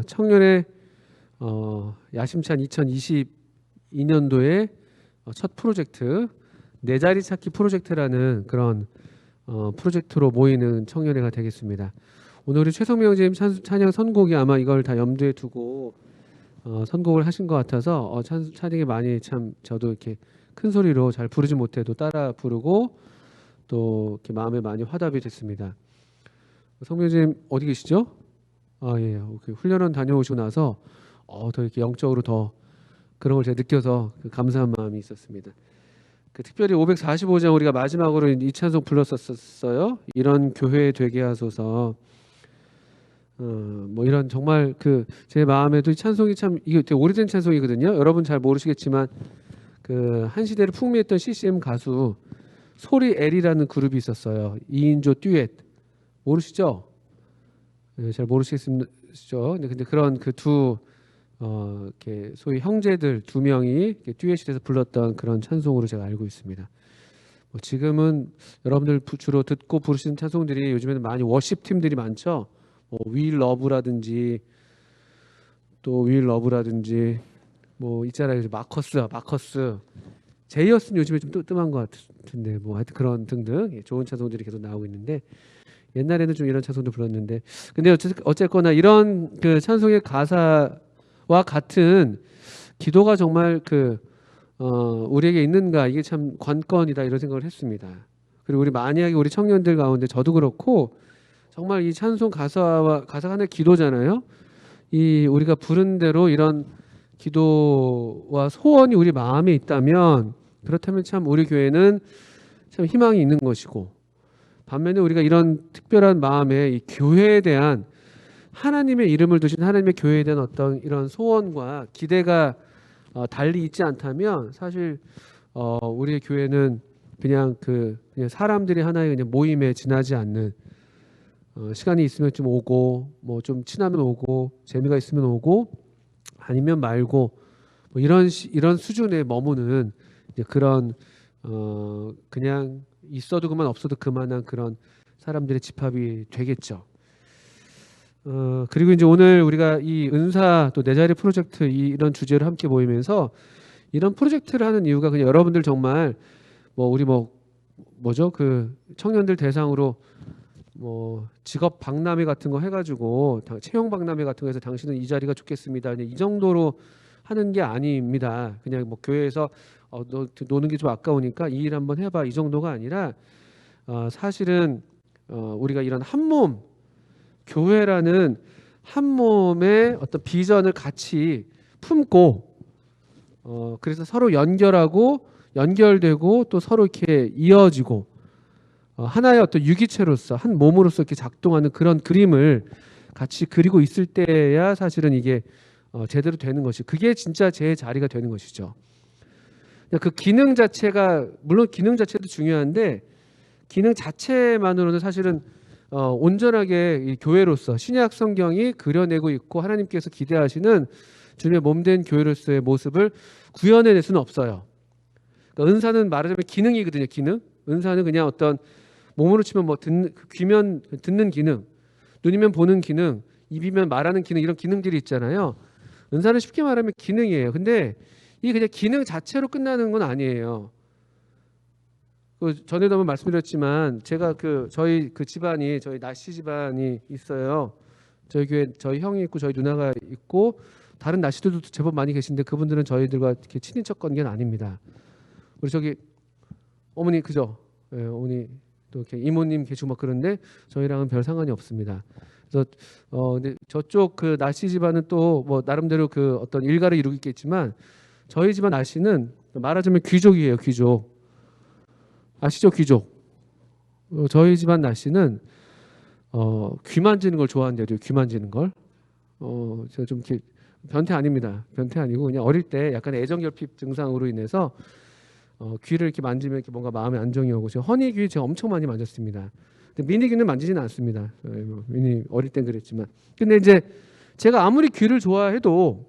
청년의 야심찬 2022년도에 첫 프로젝트 내 자리 찾기 프로젝트라는 그런 프로젝트로 모이는 청년회가 되겠습니다. 오늘 우리 최성명 선생님 찬양 선곡이 아마 이걸 다 염두에 두고 선곡을 하신 것 같아서 찬양이 많이 참 저도 이렇게 큰 소리로 잘 부르지 못해도 따라 부르고 또 이렇게 마음에 많이 화답이 됐습니다. 성명 선생님 어디 계시죠? 예, 훈련원 다녀오시고 나서 더 이렇게 영적으로 더 그런 걸 제가 느껴서 감사한 마음이 있었습니다. 특별히 545장 우리가 마지막으로 이 찬송 불렀었어요. 이런 교회 되게 하소서. 뭐 이런 정말 제 마음에도 이 찬송이 참 이게 되게 오래된 찬송이거든요. 여러분 잘 모르시겠지만 한 시대를 풍미했던 CCM 가수 소리엘이라는 그룹이 있었어요. 2인조 듀엣 모르시죠? 네, 잘 모르시겠죠? 근데 그런 이렇게 소위 형제들 두 명이 듀엣이 돼서 불렀던 그런 찬송으로 제가 알고 있습니다. 지금은 여러분들 주로 듣고 부르시는 찬송들이 요즘에는 많이 워십 팀들이 많죠. We Love라든지 또 We Love라든지 뭐 있잖아요. 마커스 제이어스는 요즘에 좀 뜸한 것 같은데 하여튼 그런 등등 좋은 찬송들이 계속 나오고 있는데 옛날에는 좀 이런 찬송도 불렀는데 근데 어쨌거나 이런 찬송의 가사와 같은 기도가 정말 우리에게 있는가 이게 참 관건이다 이런 생각을 했습니다. 그리고 만약에 우리 청년들 가운데 저도 그렇고 정말 이 찬송 가사가 하나의 기도잖아요. 우리가 부른 대로 이런 기도와 소원이 우리 마음에 있다면 그렇다면 참 우리 교회는 참 희망이 있는 것이고 반면에 우리가 이런 특별한 마음에 이 교회에 대한 하나님의 이름을 두신 하나님의 교회에 대한 어떤 이런 소원과 기대가 달리 있지 않다면 사실 우리의 교회는 그냥 사람들이 하나의 그냥 모임에 지나지 않는 시간이 있으면 좀 오고 뭐 좀 친하면 오고 재미가 있으면 오고 아니면 말고 뭐 이런 수준에 머무는 그런 그냥 있어도 그만 없어도 그만한 그런 사람들의 집합이 되겠죠. 그리고 이제 오늘 우리가 이 은사 또 내 자리 프로젝트 이런 주제로 함께 모이면서 이런 프로젝트를 하는 이유가 그냥 여러분들 정말 우리 뭐죠 청년들 대상으로 직업 박람회 같은 거 해가지고 채용 박람회 같은 거 해서 당신은 이 자리가 좋겠습니다. 그냥 이 정도로 하는 게 아닙니다. 그냥 교회에서 너 노는 게 좀 아까우니까 이 일 한번 해봐 이 정도가 아니라 사실은 우리가 이런 한몸 교회라는 한 몸의 어떤 비전을 같이 품고 그래서 서로 연결되고 또 서로 이렇게 이어지고 하나의 어떤 유기체로서 한 몸으로서 이렇게 작동하는 그런 그림을 같이 그리고 있을 때야 사실은 이게 제대로 되는 것이 그게 진짜 제 자리가 되는 것이죠. 그 기능 자체가 물론 기능 자체도 중요한데 기능 자체만으로는 사실은 온전하게 이 교회로서 신약 성경이 그려내고 있고 하나님께서 기대하시는 주님의 몸된 교회로서의 모습을 구현해낼 수는 없어요. 그러니까 은사는 말하자면 기능이거든요. 기능. 은사는 그냥 어떤 몸으로 치면 귀면 듣는 기능, 눈이면 보는 기능, 입이면 말하는 기능 이런 기능들이 있잖아요. 은사는 쉽게 말하면 기능이에요. 근데 이 그냥 기능 자체로 끝나는 건 아니에요. 전에도 한번 말씀드렸지만 제가 저희 집안이 저희 나씨 집안이 있어요. 저희 교회 저희 형이 있고 저희 누나가 있고 다른 나씨들도 제법 많이 계신데 그분들은 저희들과 이렇게 친인척 관계는 아닙니다. 우리 저기 어머니 그죠? 네, 어머니 또 이렇게 이모님 계시고 그런데 저희랑은 별 상관이 없습니다. 그래서 근데 저쪽 나씨 집안은 또 나름대로 어떤 일가를 이루고 있겠지만 저희 집안 나씨는 말하자면 귀족이에요. 귀족. 아시죠? 귀족. 저희 집안 나씨는 귀 만지는 걸 좋아한대요. 귀 만지는 걸. 제가 좀 이렇게 변태 아닙니다. 변태 아니고 그냥 어릴 때 약간 애정결핍 증상으로 인해서 귀를 이렇게 만지면 이렇게 뭔가 마음에 안정이 오고 제가 허니귀 제가 엄청 많이 만졌습니다. 근데 미니귀는 만지지는 않습니다. 미니 어릴 땐 그랬지만. 근데 이제 제가 아무리 귀를 좋아한다고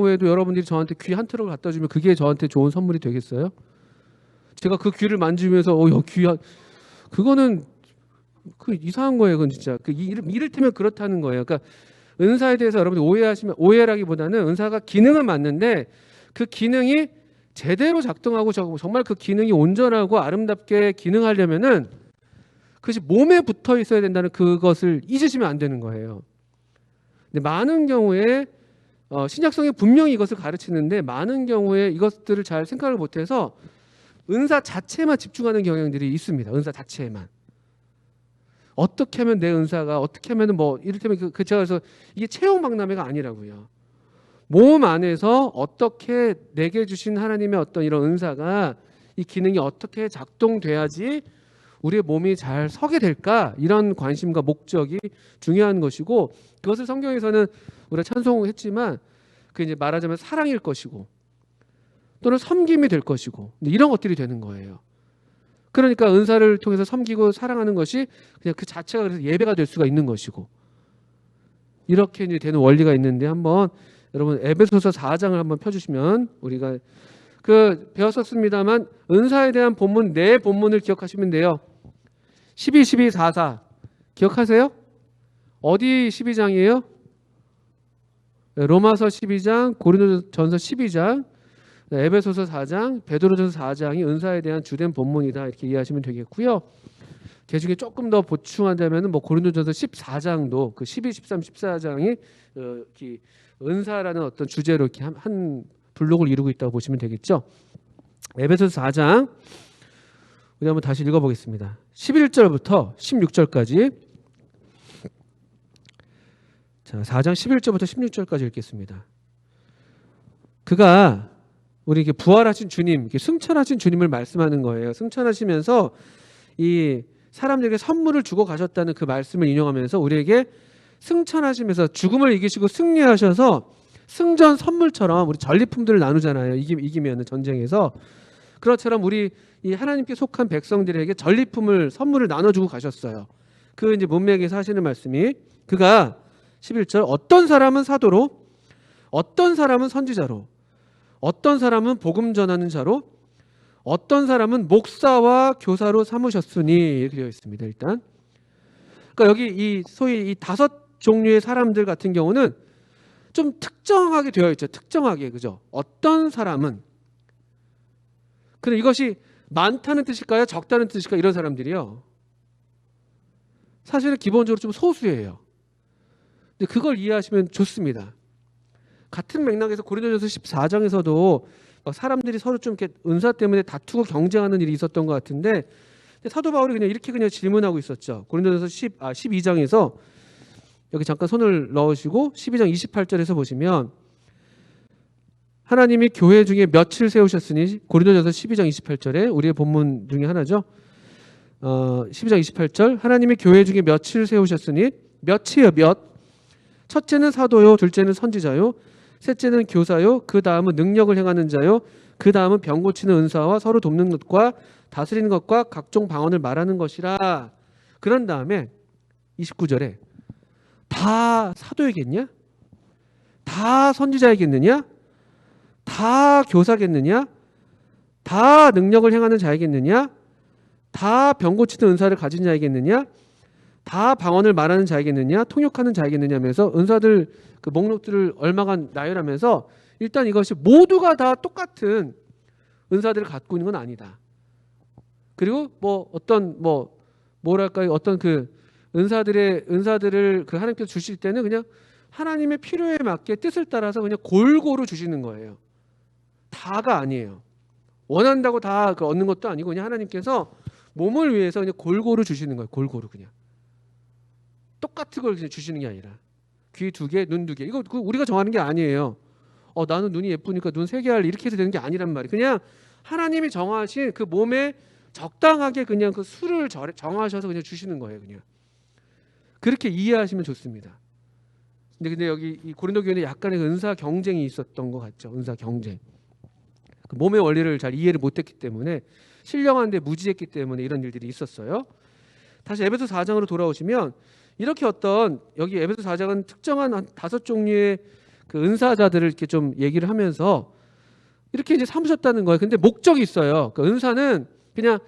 해도 여러분들이 저한테 귀 한 트럭을 갖다 주면 그게 저한테 좋은 선물이 되겠어요? 제가 그 귀를 만지면서 그거는 그 이상한 거예요. 그건 진짜 이를테면 그렇다는 거예요. 그러니까 은사에 대해서 여러분들 오해라기보다는 은사가 기능은 맞는데 그 기능이 제대로 작동하고 정말 그 기능이 온전하고 아름답게 기능하려면은 그것이 몸에 붙어 있어야 된다는 그것을 잊으시면 안 되는 거예요. 근데 많은 경우에 신약성에 분명히 이것을 가르치는데 많은 경우에 이것들을 잘 생각을 못해서 은사 자체만 집중하는 경향들이 있습니다. 은사 자체에만. 어떻게 하면 내 은사가 어떻게 하면은 뭐 이를테면 제가 그래서 이게 체형박람회가 아니라고요. 몸 안에서 어떻게 내게 주신 하나님의 어떤 이런 은사가 이 기능이 어떻게 작동돼야지 우리의 몸이 잘 서게 될까, 이런 관심과 목적이 중요한 것이고, 그것을 성경에서는 우리가 찬송했지만 그 이제 말하자면 사랑일 것이고 또는 섬김이 될 것이고 이런 것들이 되는 거예요. 그러니까 은사를 통해서 섬기고 사랑하는 것이 그냥 그 자체가 그래서 예배가 될 수가 있는 것이고, 이렇게 이제 되는 원리가 있는데, 한번 여러분 에베소서 4장을 한번 펴주시면, 우리가 배웠었습니다만 은사에 대한 본문 네 본문을 기억하시면 돼요. 12, 12, 4, 4 기억하세요? 어디 12장이에요? 로마서 12장, 고린도전서 12장, 에베소서 4장, 베드로전서 4장이 은사에 대한 주된 본문이다, 이렇게 이해하시면 되겠고요. 그 중에 조금 더 보충하자면 뭐 고린도전서 14장도 그 12, 13, 14장이 은사라는 어떤 주제로 이렇게 한 블록을 이루고 있다고 보시면 되겠죠. 에베소서 4장 우리 한번 다시 읽어보겠습니다. 11절부터 16절까지. 자, 4장 11절부터 16절까지 읽겠습니다. 그가 우리 부활하신 주님, 승천하신 주님을 말씀하는 거예요. 승천하시면서 이 사람들에게 선물을 주고 가셨다는 그 말씀을 인용하면서 우리에게 승천하시면서 죽음을 이기시고 승리하셔서 승전 선물처럼 우리 전리품들을 나누잖아요. 이기면 전쟁에서. 그것처럼 우리 이 하나님께 속한 백성들에게 전리품을 선물을 나눠주고 가셨어요. 그 이제 문맥에서 하시는 말씀이, 그가 11절 어떤 사람은 사도로, 어떤 사람은 선지자로, 어떤 사람은 복음 전하는 자로, 어떤 사람은 목사와 교사로 삼으셨으니, 이렇게 되어 있습니다. 일단 그러니까 여기 이 소위 이 5종류의 사람들 같은 경우는 좀 특정하게 되어 있죠. 특정하게, 그죠? 어떤 사람은. 근데 이것이 많다는 뜻일까요? 적다는 뜻일까요? 이런 사람들이요, 사실은 기본적으로 좀 소수예요. 근데 그걸 이해하시면 좋습니다. 같은 맥락에서 고린도전서 14장에서도 사람들이 서로 좀 이렇게 은사 때문에 다투고 경쟁하는 일이 있었던 것 같은데, 사도 바울이 그냥 이렇게 질문하고 있었죠. 고린도전서 12장에서 여기 잠깐 손을 넣으시고 12장 28절에서 보시면, 하나님이 교회 중에 몇을 세우셨으니, 고린도전서 12장 28절에 우리의 본문 중에 하나죠. 12장 28절, 하나님이 교회 중에 몇을 세우셨으니, 몇이요, 몇? 첫째는 사도요, 둘째는 선지자요, 셋째는 교사요, 그 다음은 능력을 행하는 자요, 그 다음은 병 고치는 은사와 서로 돕는 것과 다스리는 것과 각종 방언을 말하는 것이라. 그런 다음에 29절에 다 사도이겠냐? 다 선지자이겠느냐? 다 교사겠느냐? 다 능력을 행하는 자이겠느냐? 다 병 고치는 은사를 가진 자이겠느냐? 다 방언을 말하는 자이겠느냐? 통역하는 자이겠느냐 하면서 은사들 그 목록들을 얼마간 나열하면서, 일단 이것이 모두가 다 똑같은 은사들을 갖고 있는 건 아니다. 그리고 뭐 어떤 뭐랄까요, 어떤 그 은사들을 그 하나님께서 주실 때는 그냥 하나님의 필요에 맞게 뜻을 따라서 그냥 골고루 주시는 거예요. 다가 아니에요. 원한다고 다 얻는 것도 아니고 그냥 하나님께서 몸을 위해서 그냥 골고루 주시는 거예요. 골고루 그냥 똑같은 걸 그냥 주시는 게 아니라, 귀 2개, 눈 2개, 이거 우리가 정하는 게 아니에요. 나는 눈이 예쁘니까 눈 3개 할래, 이렇게 해서 되는 게 아니란 말이에요. 그냥 하나님이 정하신 그 몸에 적당하게 그냥 그 수를 정하셔서 그냥 주시는 거예요. 그냥 그렇게 이해하시면 좋습니다. 근데 여기 이 고린도 교회는 약간의 은사 경쟁이 있었던 것 같죠. 은사 경쟁. 그 몸의 원리를 잘 이해를 못했기 때문에, 신령한데 무지했기 때문에 이런 일들이 있었어요. 다시 에베소 4장으로 돌아오시면, 이렇게 여기 에베소 4장은 특정한 한 5종류의 그 은사자들을 이렇게 좀 얘기를 하면서 이렇게 이제 삼으셨다는 거예요. 근데 목적이 있어요. 그 은사는 그냥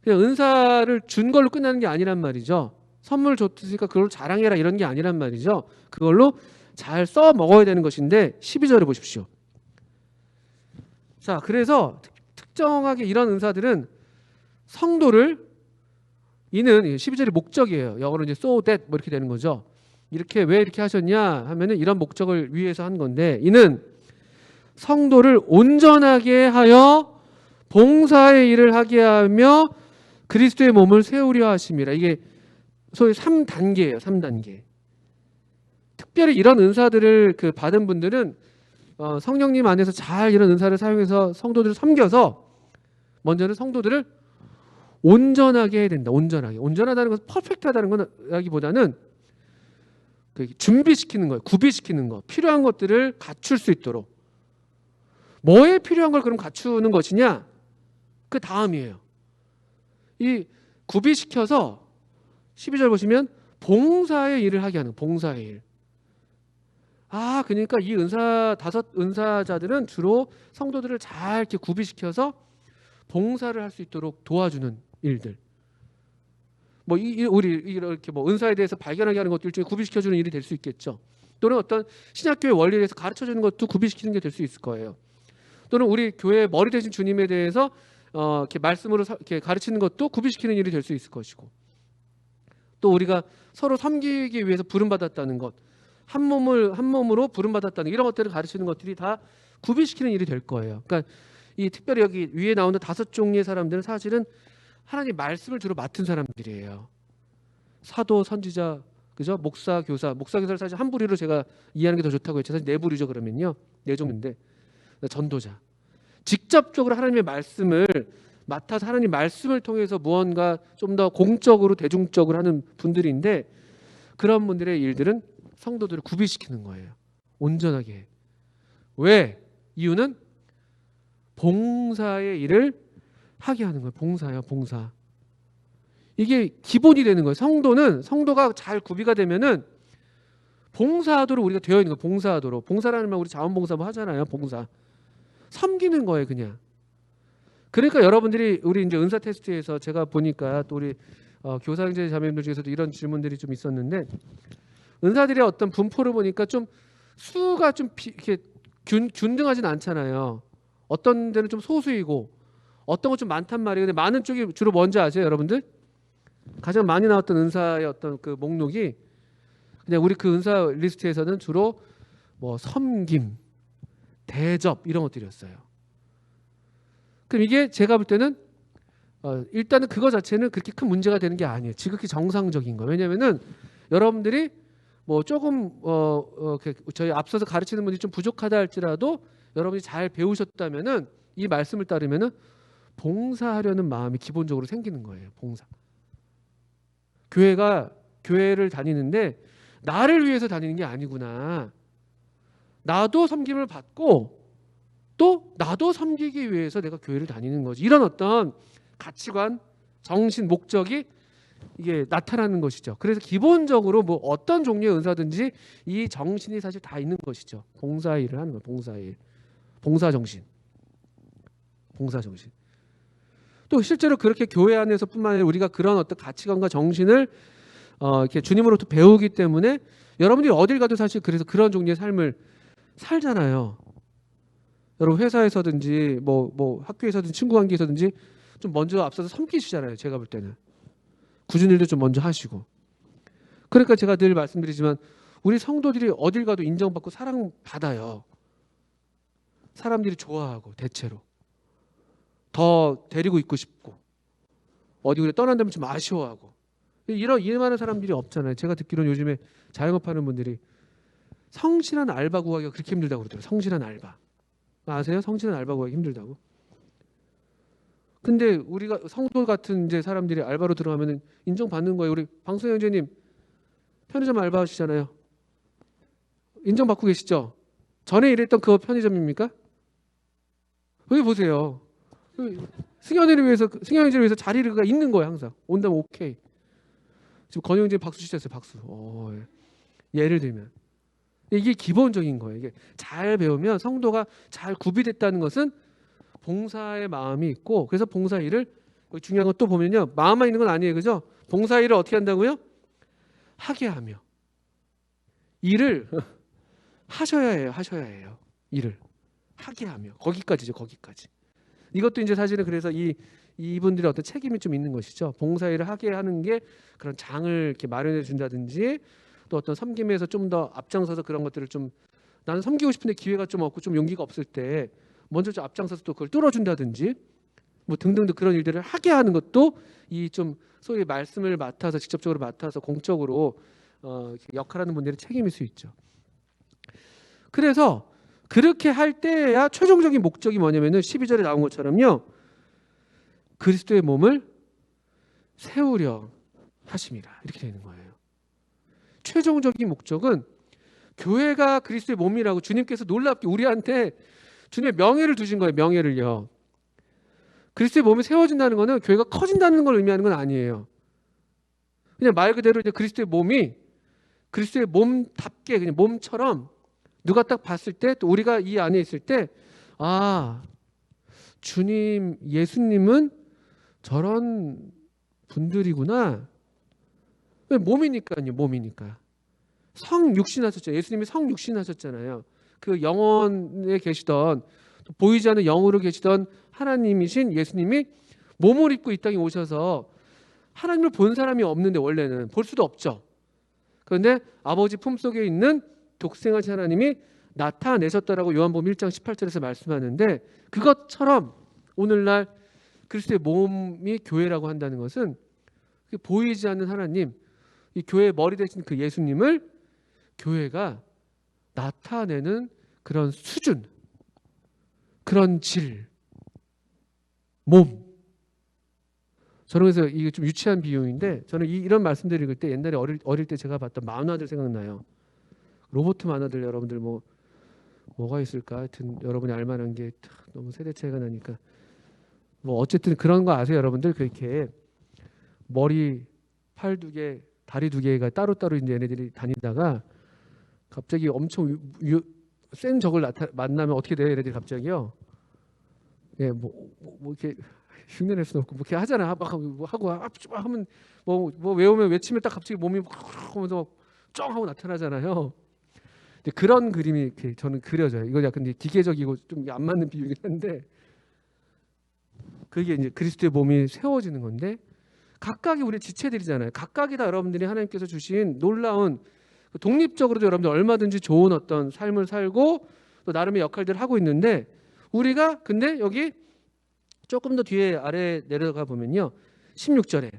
그냥 은사를 준 걸로 끝나는 게 아니란 말이죠. 선물 줬으니까 그걸 자랑해라 이런 게 아니란 말이죠. 그걸로 잘 써 먹어야 되는 것인데 12절에 보십시오. 자, 그래서 특정하게 이런 은사들은 성도를 이는 12절의 목적이에요. 영어로 이제 so that 뭐 이렇게 되는 거죠. 이렇게 왜 이렇게 하셨냐 하면은 이런 목적을 위해서 한 건데 이는 성도를 온전하게 하여 봉사의 일을 하게 하며 그리스도의 몸을 세우려 하심이라. 이게 소위 3단계예요. 3단계. 특별히 이런 은사들을 받은 분들은 성령님 안에서 잘 이런 은사를 사용해서 성도들을 섬겨서 먼저는 성도들을 온전하게 해야 된다. 온전하게. 온전하다는 것은 퍼펙트하다는 것이라기보다는 준비시키는 거예요. 구비시키는 거. 필요한 것들을 갖출 수 있도록. 뭐에 필요한 걸 그럼 갖추는 것이냐? 그 다음이에요. 이 구비시켜서 12절 보시면 봉사의 일을 하게 하는 봉사의 일. 아, 그러니까 이 다섯 은사자들은 주로 성도들을 잘 이렇게 구비시켜서 봉사를 할 수 있도록 도와주는 일들. 뭐 우리 이렇게 뭐 은사에 대해서 발견하게 하는 것도 일종의 구비시켜주는 일이 될 수 있겠죠. 또는 어떤 신약교회 원리에 대해서 가르쳐주는 것도 구비시키는 게 될 수 있을 거예요. 또는 우리 교회의 머리 되신 주님에 대해서 이렇게 말씀으로 이렇게 가르치는 것도 구비시키는 일이 될 수 있을 것이고, 또 우리가 서로 섬기기 위해서 부름받았다는 것, 한 몸으로 부름받았다는 이런 것들을 가르치는 것들이 다 구비시키는 일이 될 거예요. 그러니까 이 특별히 여기 위에 나오는 5종류의 사람들은 사실은 하나님 말씀을 주로 맡은 사람들이에요. 사도, 선지자, 그죠? 목사, 교사. 목사, 교사를 사실 한 부류로 제가 이해하는 게 더 좋다고 했죠. 사실 네 부류죠. 그러면요. 네 종류인데 전도자. 직접적으로 하나님의 말씀을 맡아서 하나님 말씀을 통해서 무언가 좀 더 공적으로 대중적으로 하는 분들인데, 그런 분들의 일들은 성도들을 구비시키는 거예요. 온전하게. 왜? 이유는 봉사의 일을 하게 하는 거예요. 봉사예요. 봉사. 이게 기본이 되는 거예요. 성도가 잘 구비가 되면은 봉사하도록 우리가 되어 있는 거예요. 봉사하도록. 봉사라는 말 우리 자원봉사 뭐 하잖아요. 봉사. 섬기는 거예요, 그냥. 그러니까 여러분들이 우리 이제 은사 테스트에서 제가 보니까 또 우리 교사 형제 자매님들 중에서도 이런 질문들이 좀 있었는데, 은사들의 어떤 분포를 보니까 좀 수가 좀 이렇게 균등하진 않잖아요. 어떤 데는 좀 소수이고 어떤 건 좀 많단 말이에요. 근데 많은 쪽이 주로 뭔지 아세요, 여러분들? 가장 많이 나왔던 은사의 어떤 그 목록이 그냥 우리 그 은사 리스트에서는 주로 뭐 섬김, 대접 이런 것들이었어요. 그럼 이게 제가 볼 때는 일단은 그거 자체는 그렇게 큰 문제가 되는 게 아니에요. 지극히 정상적인 거예요. 왜냐면은 여러분들이 뭐 조금 저희 앞서서 가르치는 분이 좀 부족하다 할지라도 여러분이 잘 배우셨다면은 이 말씀을 따르면은 봉사하려는 마음이 기본적으로 생기는 거예요. 봉사. 교회를 다니는데 나를 위해서 다니는 게 아니구나. 나도 섬김을 받고 또 나도 섬기기 위해서 내가 교회를 다니는 거지. 이런 어떤 가치관, 정신, 목적이 이게 나타나는 것이죠. 그래서 기본적으로 뭐 어떤 종류의 은사든지 이 정신이 사실 다 있는 것이죠. 봉사 일을 하는 거예요. 봉사 일. 봉사 정신. 봉사 정신. 또 실제로 그렇게 교회 안에서뿐만 아니라 우리가 그런 어떤 가치관과 정신을 이렇게 주님으로부터 배우기 때문에 여러분들이 어딜 가도 사실 그래서 그런 종류의 삶을 살잖아요. 여러분 회사에서든지 뭐 학교에서든지 친구 관계에서든지 좀 먼저 앞서서 섬기시잖아요. 제가 볼 때는 굳은 일도 좀 먼저 하시고. 그러니까 제가 늘 말씀드리지만 우리 성도들이 어딜 가도 인정받고 사랑받아요. 사람들이 좋아하고 대체로 더 데리고 있고 싶고 어디 우리 떠난다면 좀 아쉬워하고 일 많은 사람들이 없잖아요. 제가 듣기로는 요즘에 자영업하는 분들이 성실한 알바 구하기가 그렇게 힘들다고 그러더라고요. 성실한 알바. 아세요? 성실한 알바 구하기 힘들다고. 근데 우리가 성도 같은 이제 사람들이 알바로 들어가면 인정받는 거예요. 우리 방송 형제님 편의점 알바 하시잖아요. 인정받고 계시죠? 전에 일했던 그 편의점입니까? 여기 보세요. 승현이를 위해서 자리가 있는 거예요. 항상 온다면 오케이. 지금 건영 형제 박수 치셨어요. 박수. 예를 들면 이게 기본적인 거예요. 이게 잘 배우면 성도가 잘 구비됐다는 것은 봉사의 마음이 있고 그래서 봉사 일을 여기 중요한 건 또 보면요, 마음만 있는 건 아니에요, 그죠? 봉사일을 어떻게 한다고요? 하게 하며. 일을 하셔야 해요, 하셔야 해요. 일을 하게 하며. 거기까지죠, 거기까지. 이것도 이제 사실은 그래서 이분들의 어떤 책임이 좀 있는 것이죠. 봉사일을 하게 하는 게 그런 장을 이렇게 마련해 준다든지, 또 어떤 섬김에서 좀 더 앞장서서 그런 것들을 좀, 나는 섬기고 싶은데 기회가 좀 없고 좀 용기가 없을 때 먼저 좀 앞장서서 또 그걸 뚫어준다든지 뭐 등등등 그런 일들을 하게 하는 것도 이 좀 소위 말씀을 맡아서 직접적으로 맡아서 공적으로 역할하는 분들의 책임일 수 있죠. 그래서 그렇게 할 때야 최종적인 목적이 뭐냐면은 12절에 나온 것처럼요, 그리스도의 몸을 세우려 하심이라 이렇게 되는 거예요. 최종적인 목적은 교회가 그리스도의 몸이라고 주님께서 놀랍게 우리한테 주님의 명예를 두신 거예요. 명예를요. 그리스도의 몸이 세워진다는 것은 교회가 커진다는 걸 의미하는 건 아니에요. 그냥 말 그대로 이제 그리스도의 몸이 그리스도의 몸답게 그냥 몸처럼 누가 딱 봤을 때, 또 우리가 이 안에 있을 때, 아, 주님, 예수님은 저런 분들이구나. 몸이니까요, 몸이니까. 성육신하셨죠. 예수님이 성육신하셨잖아요. 그 영원에 계시던, 보이지 않는 영으로 계시던 하나님이신 예수님이 몸을 입고 이 땅에 오셔서, 하나님을 본 사람이 없는데, 원래는 볼 수도 없죠. 그런데 아버지 품속에 있는 독생하신 하나님이 나타내셨다라고 요한복음 1장 18절에서 말씀하는데, 그것처럼 오늘날 그리스도의 몸이 교회라고 한다는 것은 보이지 않는 하나님, 이 교회의 머리 되신 그 예수님을 교회가 나타내는 그런 수준, 그런 질, 몸. 저는 그래서 이게 좀 유치한 비유인데, 저는 이런 말씀드릴 때 옛날에 어릴 때 제가 봤던 만화들 생각나요. 로봇 만화들. 여러분들 뭐가 있을까? 하여튼 여러분이 알만한 게 너무 세대 차이가 나니까 뭐 어쨌든 그런 거 아세요, 여러분들? 그렇게 머리, 팔 2개, 다리 2개가 따로따로 이제 얘네들이 다니다가 갑자기 엄청 센 적을 만나면 어떻게 돼요, 얘네들이 갑자기요? 예, 뭐 이렇게 흉내낼 수는 없고 뭐 이렇게 하잖아. 막 뭐 하고 하면 뭐 외치면 딱 갑자기 몸이 하면서 쩡 하고 나타나잖아요. 근데 그런 그림이 이렇게 저는 그려져요. 이거 약간 이제 기계적이고 좀 안 맞는 비유긴 한데, 그게 이제 그리스도의 몸이 세워지는 건데, 각각이 우리 지체들이잖아요. 각각이 다 여러분들이 하나님께서 주신 놀라운, 독립적으로도 여러분들 얼마든지 좋은 어떤 삶을 살고 또 나름의 역할들을 하고 있는데, 우리가 근데 여기 조금 더 뒤에 아래 내려가 보면요, 16절에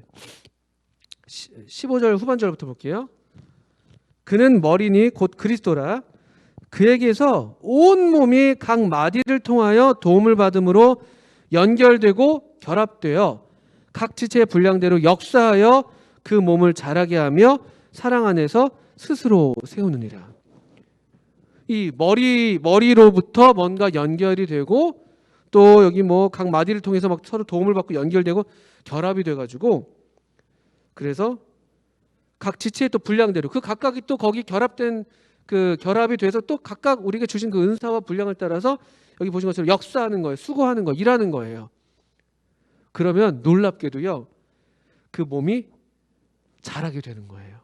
15절 후반절부터 볼게요. 그는 머리니 곧 그리스도라. 그에게서 온 몸이 각 마디를 통하여 도움을 받음으로 연결되고 결합되어 각 지체의 분량대로 역사하여 그 몸을 자라게 하며 사랑 안에서 스스로 세우느니라. 이 머리로부터 뭔가 연결이 되고, 또 여기 뭐 각 마디를 통해서 막 서로 도움을 받고 연결되고 결합이 돼가지고, 그래서 각 지체의 또 분량대로 그 각각이 또 거기 결합된 그 결합이 돼서 또 각각 우리가 주신 그 은사와 분량을 따라서 여기 보신 것처럼 역사하는 거예요. 수고하는 거, 일하는 거예요. 그러면 놀랍게도요, 그 몸이 자라게 되는 거예요.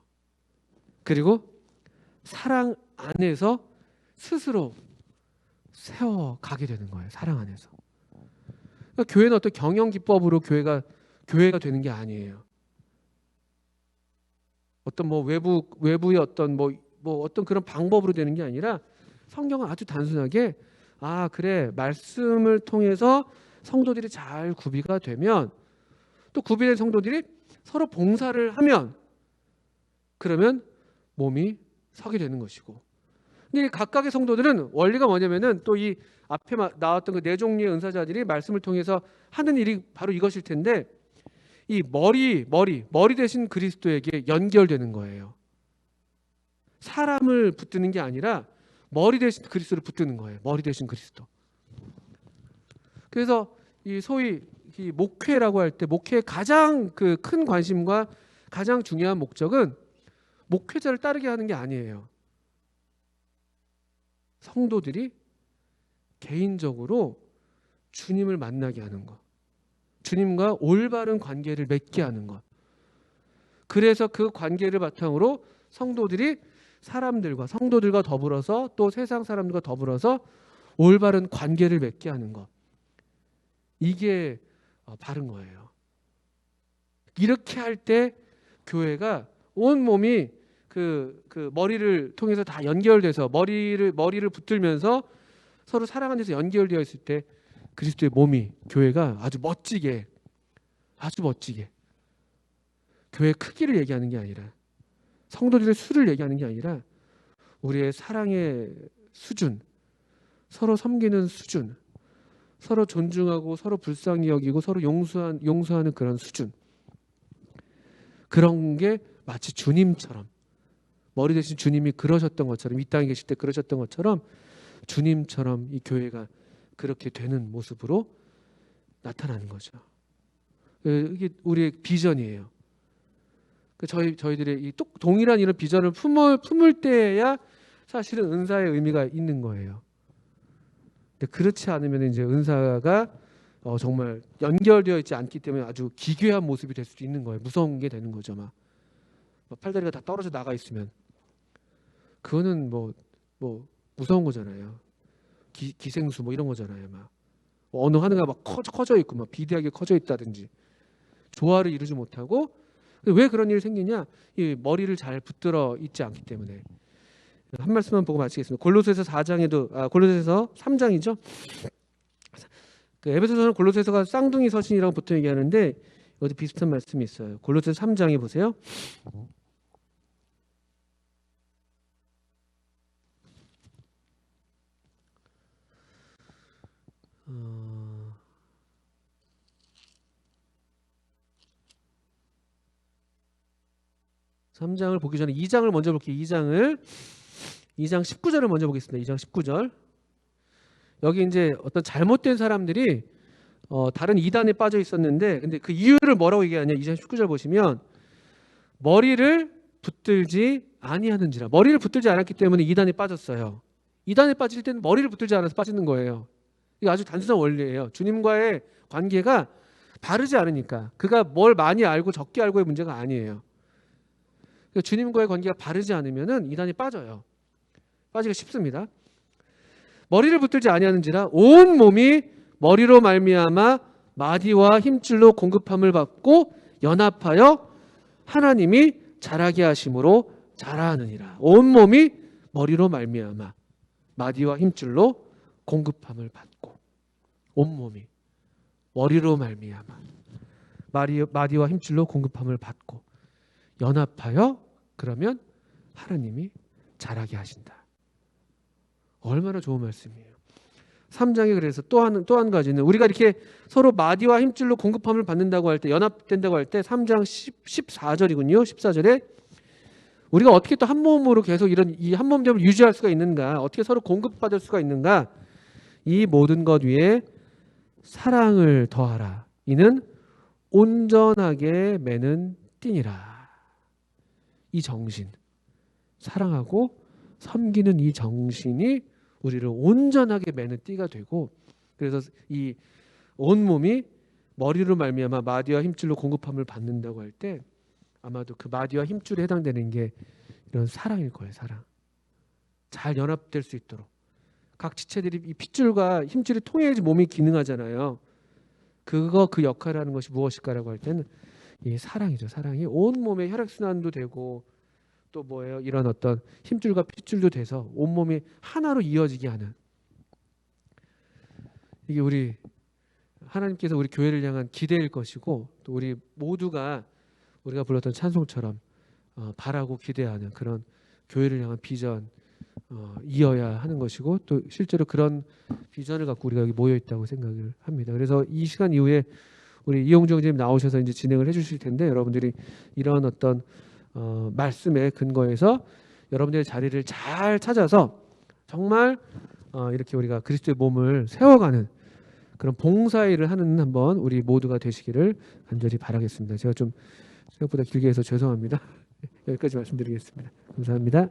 그리고 사랑 안에서 스스로 세워가게 되는 거예요. 사랑 안에서. 그러니까 교회는 어떤 경영 기법으로 교회가 되는 게 아니에요. 어떤 뭐 외부의 어떤 뭐 어떤 그런 방법으로 되는 게 아니라, 성경은 아주 단순하게, 아 그래, 말씀을 통해서 성도들이 잘 구비가 되면, 또 구비된 성도들이 서로 봉사를 하면, 그러면 몸이 서게 되는 것이고. 근데 이 각각의 성도들은 원리가 뭐냐면은, 또 이 앞에 나왔던 그 네 종류의 은사자들이 말씀을 통해서 하는 일이 바로 이것일 텐데, 이 머리 대신 그리스도에게 연결되는 거예요. 사람을 붙드는 게 아니라 머리 대신 그리스도를 붙드는 거예요. 머리 대신 그리스도. 그래서 이 소위 이 목회라고 할 때, 목회의 가장 그 큰 관심과 가장 중요한 목적은 목회자를 따르게 하는 게 아니에요. 성도들이 개인적으로 주님을 만나게 하는 거. 주님과 올바른 관계를 맺게 하는 것. 그래서 그 관계를 바탕으로 성도들이 성도들과 더불어서 또 세상 사람들과 더불어서 올바른 관계를 맺게 하는 것. 이게 바른 거예요. 이렇게 할 때 교회가 온 몸이 그 머리를 통해서 다 연결돼서 머리를 붙들면서 서로 사랑하는 데서 연결되어 있을 때 그리스도의 몸이, 교회가 아주 멋지게 교회의 크기를 얘기하는 게 아니라, 성도들의 수를 얘기하는 게 아니라 우리의 사랑의 수준, 서로 섬기는 수준, 서로 존중하고 서로 불쌍히 여기고 서로 용서하는 그런 수준, 그런 게 마치 주님처럼, 머리 대신 주님이 그러셨던 것처럼, 이 땅에 계실 때 그러셨던 것처럼 주님처럼 이 교회가 그렇게 되는 모습으로 나타나는 거죠. 이게 우리의 비전이에요. 저희들의 이 동일한 이런 비전을 품을 때야 사실은 은사의 의미가 있는 거예요. 근데 그렇지 않으면 이제 은사가 정말 연결되어 있지 않기 때문에 아주 기괴한 모습이 될 수도 있는 거예요. 무서운 게 되는 거죠. 막 팔다리가 다 떨어져 나가 있으면 그거는 뭐 무서운 거잖아요. 기생수 뭐 이런 거잖아요. 막 어느 하나가 막 커져 있고 막 비대하게 커져 있다든지 조화를 이루지 못하고, 왜 그런 일이 생기냐? 이 머리를 잘 붙들어 있지 않기 때문에. 한 말씀만 보고 마치겠습니다. 골로새서 3장이죠. 그 에베소서는 골로새서가 쌍둥이 서신이라고 보통 얘기하는데 여기 비슷한 말씀이 있어요. 골로새서 3장에 보세요. 어... 3장을 보기 전에 2장을 먼저 볼게요. 2장 19절을 먼저 보겠습니다. 2장 19절. 여기 이제 어떤 잘못된 사람들이 다른 이단에 빠져 있었는데, 근데 그 이유를 뭐라고 얘기하냐? 2장 19절 보시면 머리를 붙들지 아니하는지라. 머리를 붙들지 않았기 때문에 이단에 빠졌어요. 이단에 빠질 때는 머리를 붙들지 않아서 빠지는 거예요. 이게 아주 단순한 원리예요. 주님과의 관계가 바르지 않으니까. 그가 뭘 많이 알고 적게 알고의 문제가 아니에요. 주님과의 관계가 바르지 않으면은 이단이 빠져요. 빠지기가 쉽습니다. 머리를 붙들지 아니하는지라 온 몸이 머리로 말미암아 마디와 힘줄로 공급함을 받고 연합하여 하나님이 자라게 하심으로 자라느니라. 온 몸이 머리로 말미암아 마디와 힘줄로 공급함을 받고, 온 몸이 머리로 말미암아 마디와 힘줄로 공급함을 받고 연합하여, 그러면 하나님이 자라게 하신다. 얼마나 좋은 말씀이에요. 3장에 그래서 또 한 가지는, 우리가 이렇게 서로 마디와 힘줄로 공급함을 받는다고 할 때, 연합된다고 할 때 3장 14절이군요. 14절에 우리가 어떻게 또 한 몸으로 계속 이 한 몸점을 유지할 수가 있는가, 어떻게 서로 공급받을 수가 있는가. 이 모든 것 위에 사랑을 더하라. 이는 온전하게 매는 띠니라. 이 정신, 사랑하고 섬기는 이 정신이 우리를 온전하게 매는 띠가 되고, 그래서 이 온몸이 머리로 말미암아 마디와 힘줄로 공급함을 받는다고 할 때 아마도 그 마디와 힘줄에 해당되는 게 이런 사랑일 거예요. 사랑. 잘 연합될 수 있도록. 각 지체들이 이 핏줄과 힘줄이 통해야지 몸이 기능하잖아요. 그 역할을 하는 것이 무엇일까라고 할 때는 이 사랑이죠. 사랑이 온 몸에 혈액순환도 되고, 또 뭐예요? 이런 어떤 힘줄과 핏줄도 돼서 온 몸이 하나로 이어지게 하는, 이게 우리 하나님께서 우리 교회를 향한 기대일 것이고, 또 우리 모두가 우리가 불렀던 찬송처럼 바라고 기대하는 그런 교회를 향한 비전 이어야 하는 것이고, 또 실제로 그런 비전을 갖고 우리가 여기 모여 있다고 생각을 합니다. 그래서 이 시간 이후에 우리 이용주 형제님 나오셔서 이제 진행을 해주실 텐데, 여러분들이 이런 어떤 말씀의 근거에서 여러분들의 자리를 잘 찾아서 정말 이렇게 우리가 그리스도의 몸을 세워가는 그런 봉사일을 하는 한번 우리 모두가 되시기를 간절히 바라겠습니다. 제가 좀 생각보다 길게 해서 죄송합니다. 여기까지 말씀드리겠습니다. 감사합니다.